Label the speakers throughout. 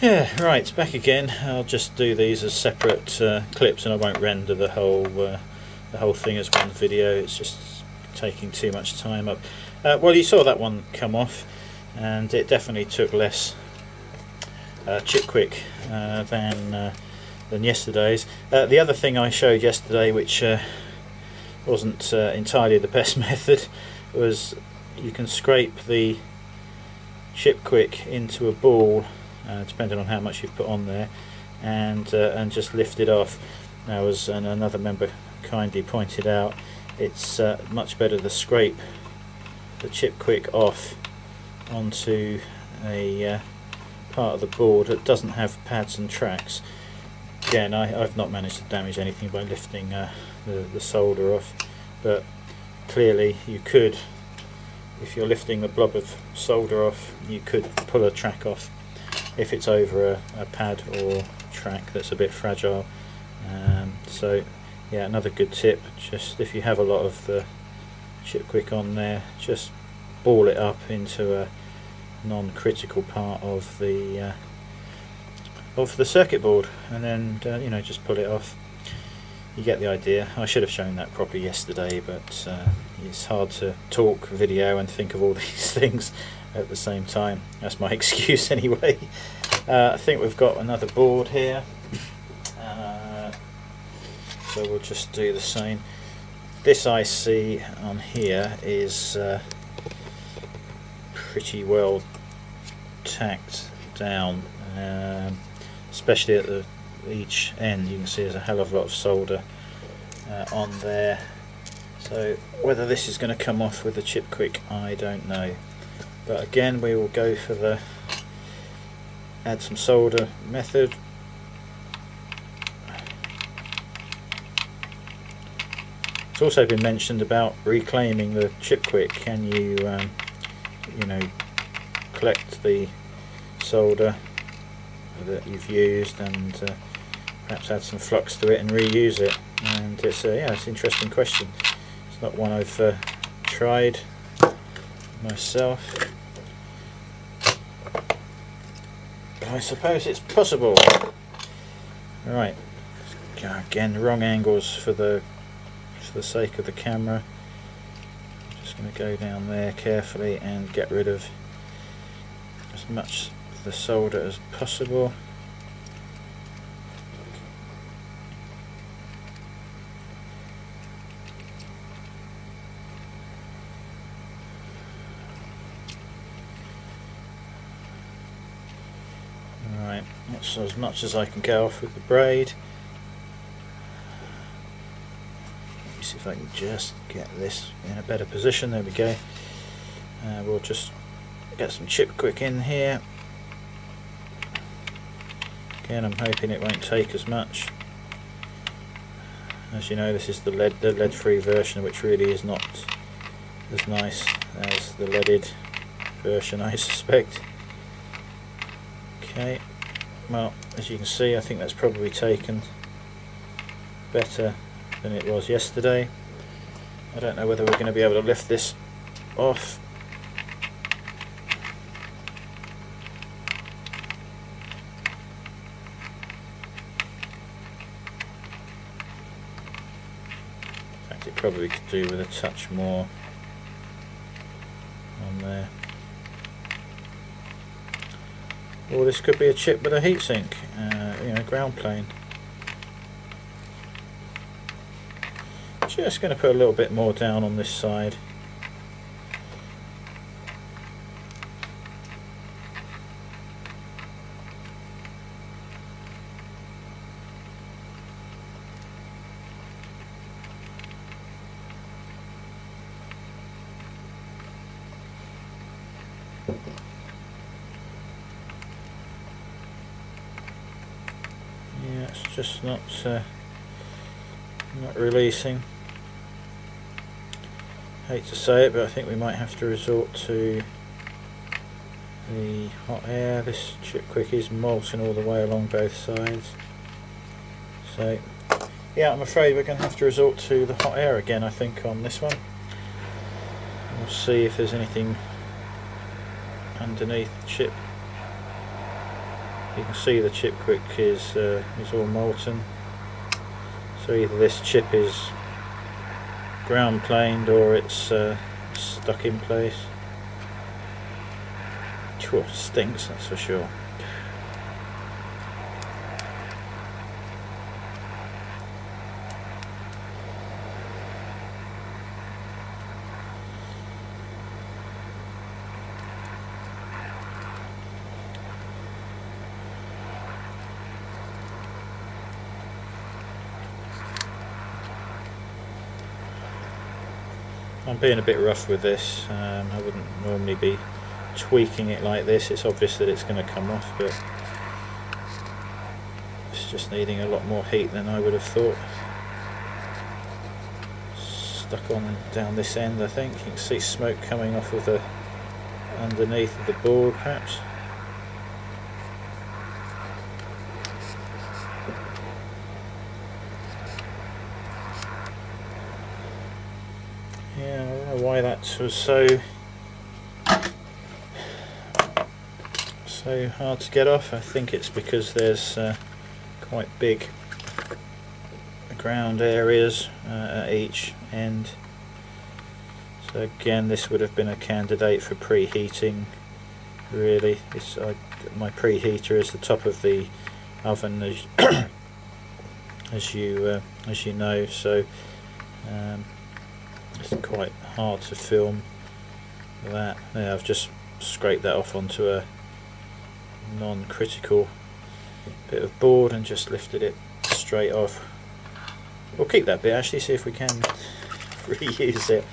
Speaker 1: Yeah, right, back again. I'll just do these as separate clips, and I won't render the whole thing as one video. It's just taking too much time up. Well, you saw that one come off, and it definitely took less chip quick than yesterday's. The other thing I showed yesterday, which wasn't entirely the best method, was you can scrape the chip quick into a ball, depending on how much you put on there, and just lift it off. Now, as another member kindly pointed out, it's much better to scrape the chip quick off onto a part of the board that doesn't have pads and tracks. Again, I've not managed to damage anything by lifting the solder off, but clearly you could, if you're lifting the blob of solder off, you could pull a track off if it's over a pad or track that's a bit fragile. So yeah, another good tip, just if you have a lot of the chip quick on there, just ball it up into a non-critical part of the circuit board, and then you know, just pull it off. You get the idea. I should have shown that properly yesterday, but it's hard to talk video and think of all these things at the same time. That's my excuse anyway. I think we've got another board here, so we'll just do the same. This IC on here is pretty well tacked down, especially at each end. You can see there's a hell of a lot of solder on there, so whether this is going to come off with the chip quick, I don't know. But again, we will go for the add some solder method. It's also been mentioned about reclaiming the chip quick. Can you you know, collect the solder that you've used and perhaps add some flux to it and reuse it? And it's yeah, it's an interesting question. It's not one I've tried myself, but I suppose it's possible. Right, again, wrong angles for the sake of the camera. I'm just going to go down there carefully and get rid of as much of the solder as possible. Right, that's as much as I can go off with the braid. Let me see if I can just get this in a better position. There we go. We'll just get some chip quick in here. Again, I'm hoping it won't take as much. As you know, this is the lead-free version, which really is not as nice as the leaded version, I suspect. Okay, well, as you can see, I think that's probably taken better than it was yesterday. I don't know whether we're going to be able to lift this off. In fact, it probably could do with a touch more on there. Or this could be a chip with a heatsink, you know, ground plane. Just going to put a little bit more down on this side. Yeah, it's just not releasing. Hate to say it, but I think we might have to resort to the hot air. This chip quick is molten all the way along both sides, so yeah, I'm afraid we're going to have to resort to the hot air again, I think, on this one. We'll see if there's anything underneath the chip You can see the chip quick is all molten. So either this chip is ground planed or it's stuck in place. Sure, stinks, that's for sure. I'm being a bit rough with this. I wouldn't normally be tweaking it like this. It's obvious that it's going to come off, but it's just needing a lot more heat than I would have thought. Stuck on down this end, I think. You can see smoke coming off of the underneath of the board, perhaps. Yeah, I don't know why that was so hard to get off. I think it's because there's quite big ground areas at each end. So again, this would have been a candidate for preheating. Really, my preheater is the top of the oven, as you know. So it's quite hard to film that. Yeah, I've just scraped that off onto a non-critical bit of board and just lifted it straight off. We'll keep that bit actually, see if we can reuse it.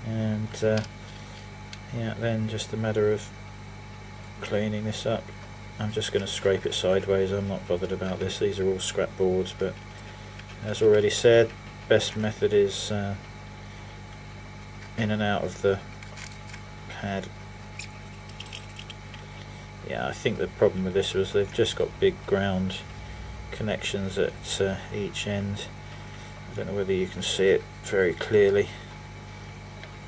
Speaker 1: And yeah, then just a matter of cleaning this up. I'm just going to scrape it sideways. I'm not bothered about this. These are all scrap boards, but as already said, best method is in and out of the pad. Yeah, I think the problem with this was they've just got big ground connections at each end. I don't know whether you can see it very clearly,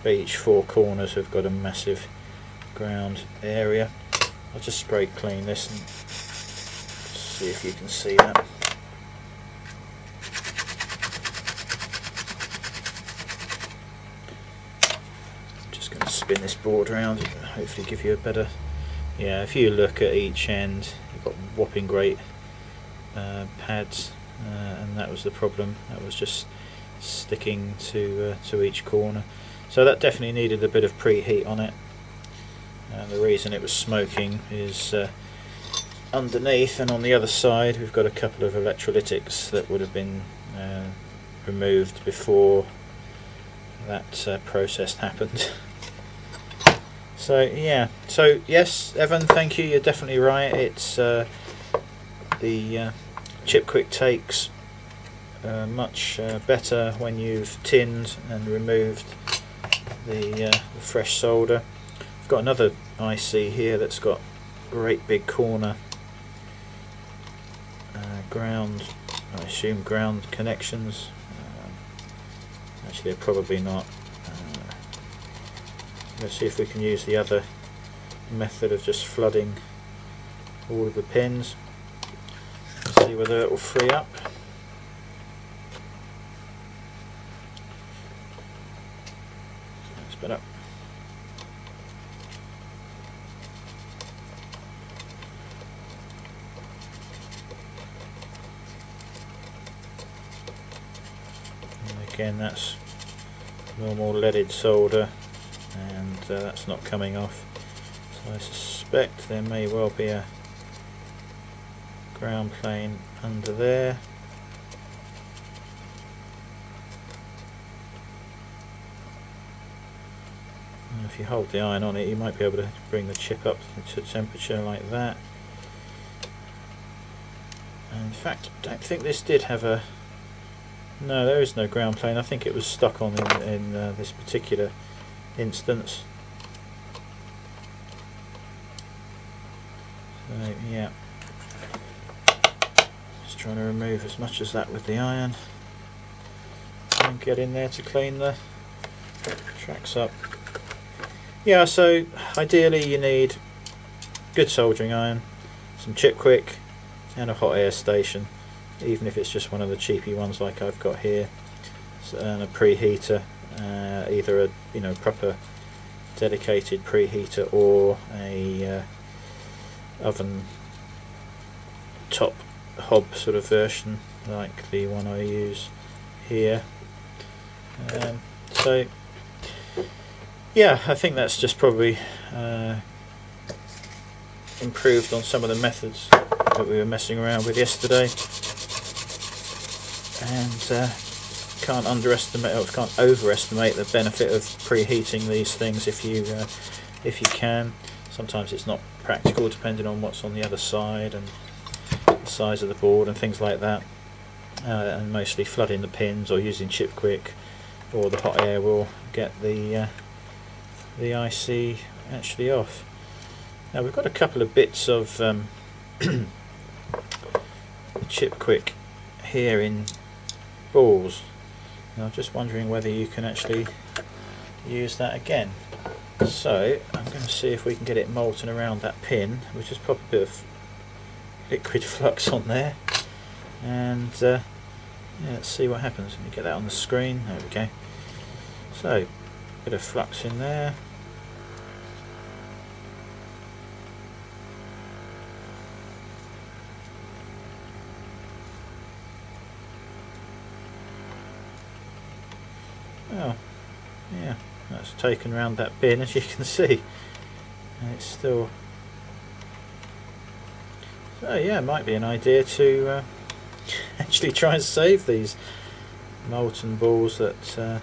Speaker 1: but each four corners have got a massive ground area. I'll just spray clean this and see if you can see that. I'm just going to spin this board around and hopefully give you a better... Yeah, if you look at each end, you've got whopping great pads, and that was the problem. That was just sticking to each corner. So that definitely needed a bit of preheat on it. The reason it was smoking is underneath and on the other side we've got a couple of electrolytics that would have been removed before that process happened. So yeah, so yes, Evan, thank you, you're definitely right. It's the chip quick takes much better when you've tinned and removed the fresh solder. I've got another IC here that's got great big corner ground, I assume ground connections. Actually they're probably not. Let's see if we can use the other method of just flooding all of the pins. Let's see whether it will free up. Spin up. And again, that's normal leaded solder, and that's not coming off, so I suspect there may well be a ground plane under there. And if you hold the iron on it, you might be able to bring the chip up to temperature like that. And in fact, I don't think this did have a... No, there is no ground plane. I think it was stuck on in this particular instance. So yeah, just trying to remove as much as that with the iron and get in there to clean the tracks up. Yeah, so ideally you need good soldering iron, some chip quick and a hot air station, even if it's just one of the cheapy ones like I've got here, and a preheater, either a proper dedicated preheater or a oven top hob sort of version like the one I use here. So yeah, I think that's just probably improved on some of the methods that we were messing around with yesterday, and can't overestimate the benefit of preheating these things if you can. Sometimes it's not practical depending on what's on the other side and the size of the board and things like that, and mostly flooding the pins or using chip quick or the hot air will get the IC actually off. Now we've got a couple of bits of chip quick here in balls. Now I'm just wondering whether you can actually use that again. So I'm going to see if we can get it molten around that pin. We'll just pop a bit of liquid flux on there, and yeah, let's see what happens. Let me get that on the screen. There we go. So a bit of flux in there. Oh, yeah, that's taken around that pin, as you can see, and it's still. So yeah, it might be an idea to actually try and save these molten balls that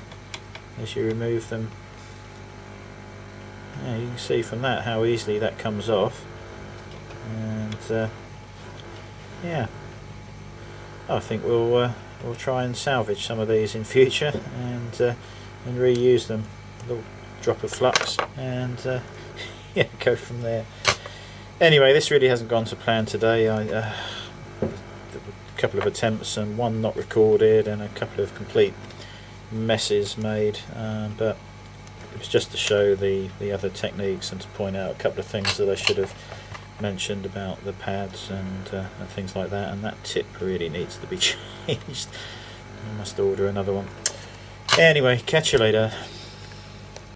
Speaker 1: as you remove them. Yeah, you can see from that how easily that comes off, and yeah, I think we'll try and salvage some of these in future and reuse them. A little drop of flux, and yeah, go from there. Anyway, this really hasn't gone to plan today. A couple of attempts and one not recorded, and a couple of complete messes made, but it was just to show the other techniques and to point out a couple of things that I should have mentioned about the pads and things like that. And that tip really needs to be changed. I must order another one. Anyway, catch you later.